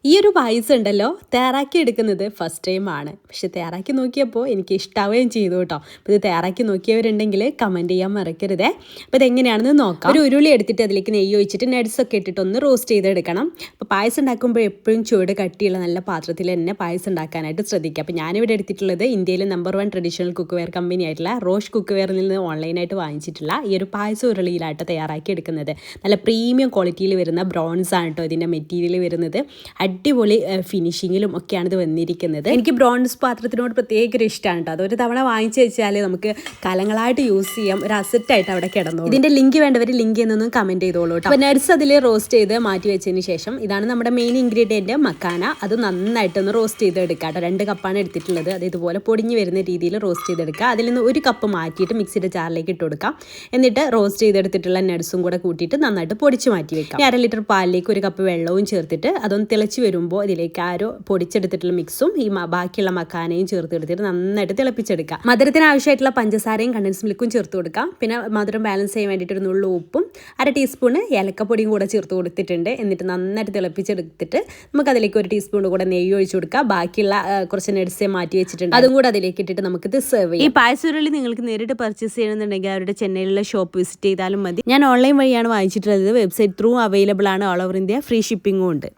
ഈ ഒരു പായസം ഉണ്ടല്ലോ തയ്യാറാക്കി എടുക്കുന്നത് ഫസ്റ്റ് ടൈം ആണ്. പക്ഷെ തയ്യാറാക്കി നോക്കിയപ്പോൾ എനിക്ക് ഇഷ്ടാവുകയും ചെയ്തു കേട്ടോ. അപ്പോൾ ഇത് തയ്യാറാക്കി നോക്കിയവരുണ്ടെങ്കിൽ കമൻറ്റ് ചെയ്യാൻ മറക്കരുതേ. അപ്പോൾ ഇതെങ്ങനെയാണെന്ന് നോക്കാം. ഒരു ഉരുളി എടുത്തിട്ട് അതിലേക്ക് നെയ്യ് ഒഴിച്ചിട്ട് നട്ട്സൊക്കെ ഇട്ടിട്ട് ഒന്ന് റോസ്റ്റ് ചെയ്തെടുക്കണം. അപ്പോൾ പായസം ഉണ്ടാക്കുമ്പോൾ എപ്പോഴും ചുവട് കട്ടിയുള്ള നല്ല പാത്രത്തിൽ തന്നെ പായസം ഉണ്ടാക്കാനായിട്ട് ശ്രദ്ധിക്കുക. അപ്പോൾ ഞാനിവിടെ എടുത്തിട്ടുള്ളത് ഇന്ത്യയിലെ number 1 traditional cook wear company ആയിട്ടുള്ള റോഷ് കുക്ക് വെയറിൽ നിന്ന് ഓൺലൈനായിട്ട് വാങ്ങിച്ചിട്ടുള്ള ഈ ഒരു പായസം ഉരുളിയിലായിട്ട് തയ്യാറാക്കി എടുക്കുന്നത്. നല്ല പ്രീമിയം ക്വാളിറ്റിയിൽ വരുന്ന ബ്രോൺസ് ആണ് കേട്ടോ ഇതിൻ്റെ മെറ്റീരിയൽ വരുന്നത്. അടിപൊളി ഫിനിഷിങ്ങിലും ഒക്കെയാണ് ഇത് വന്നിരിക്കുന്നത്. എനിക്ക് ബ്രോൺസ് പാത്രത്തിനോട് പ്രത്യേക ഒരു ഇഷ്ടമാണ് കേട്ടോ. അതൊരു തവണ വാങ്ങിച്ചു വെച്ചാൽ നമുക്ക് കാലങ്ങളായിട്ട് യൂസ് ചെയ്യാം, ഒരു അസറ്റായിട്ട് അവിടെ കിടന്നു. ഇതിൻ്റെ ലിങ്ക് വേണ്ടവർ ലിങ്ക് എന്നൊന്നും കമൻറ്റ് ചെയ്തോളൂ കേട്ടോ. അപ്പോൾ നട്ട്സ് അതിൽ റോസ്റ്റ് ചെയ്ത് മാറ്റി വെച്ചതിന് ശേഷം ഇതാണ് നമ്മുടെ മെയിൻ ഇൻഗ്രീഡിയൻറ്റ് മക്കാന. അത് നന്നായിട്ടൊന്ന് റോസ്റ്റ് ചെയ്തെടുക്കുക കേട്ടോ. 2 കപ്പാണ് എടുത്തിട്ടുള്ളത്. അത് ഇതുപോലെ പൊടിഞ്ഞ് വരുന്ന രീതിയിൽ റോസ്റ്റ് ചെയ്തെടുക്കുക. അതിൽ നിന്ന് 1 കപ്പ് മാറ്റിയിട്ട് മിക്സിയുടെ ജാറിലേക്ക് ഇട്ട് കൊടുക്കാം. എന്നിട്ട് റോസ്റ്റ് ചെയ്തെടുത്തിട്ടുള്ള നട്ട്സും കൂടെ കൂട്ടിയിട്ട് നന്നായിട്ട് പൊടിച്ച് മാറ്റി വെക്കാം. 1/2 ലിറ്റർ പാലിലേക്ക് 1 കപ്പ് വെള്ളവും ചേർത്തിട്ട് അതൊന്ന് തിളച്ച് വരുമ്പോൾ ഇതിലേക്ക് പൊടിച്ചെടുത്തിട്ടുള്ള മിക്സും ഈ ബാക്കിയുള്ള മക്കാനയും ചേർത്തെടുത്തിട്ട് നന്നായിട്ട് തിളപ്പിച്ചെടുക്കുക. മധുരത്തിന് ആവശ്യമായിട്ടുള്ള പഞ്ചസാരയും കണ്ടൻസ് മിൽക്കും ചേർത്ത് കൊടുക്കാം. പിന്നെ മധുരം ബാലൻസ് ചെയ്യാൻ വേണ്ടിയിട്ട് ഒരു നുള്ളു ഉപ്പും 1 ടീസ്പൂൺ ഏലക്കപ്പൊടിയും കൂടെ ചേർത്ത് കൊടുത്തിട്ടുണ്ട്. എന്നിട്ട് നന്നായിട്ട് തിളപ്പിച്ചെടുത്തിട്ട് നമുക്കതിലേക്ക് 1 ടീസ്പൂൺ കൂടെ നെയ്യ് ഒഴിച്ച് കൊടുക്കുക. ബാക്കിയുള്ള കുറച്ച് നട്ട്സേ മാറ്റി വെച്ചിട്ടുണ്ട്, അതും കൂടെ അതിലേക്ക് ഇട്ടിട്ട് നമുക്കിത് സെർവ് ചെയ്യാം. ഈ പായസമുരുളി നിങ്ങൾക്ക് നേരിട്ട് പർച്ചേസ് ചെയ്യണമെന്നുണ്ടെങ്കിൽ അവരുടെ ചെന്നൈയിലുള്ള ഷോപ്പ് വിസിറ്റ് ചെയ്താലും മതി. ഞാൻ ഓൺലൈൻ വഴിയാണ് വാങ്ങിച്ചിട്ടുള്ളത്. വെബ്സൈറ്റ് ത്രൂ അവൈലബിൾ ആണ്. ഓൾ ഓവർ ഇന്ത്യ ഫ്രീ ഷിപ്പിംഗും ഉണ്ട്.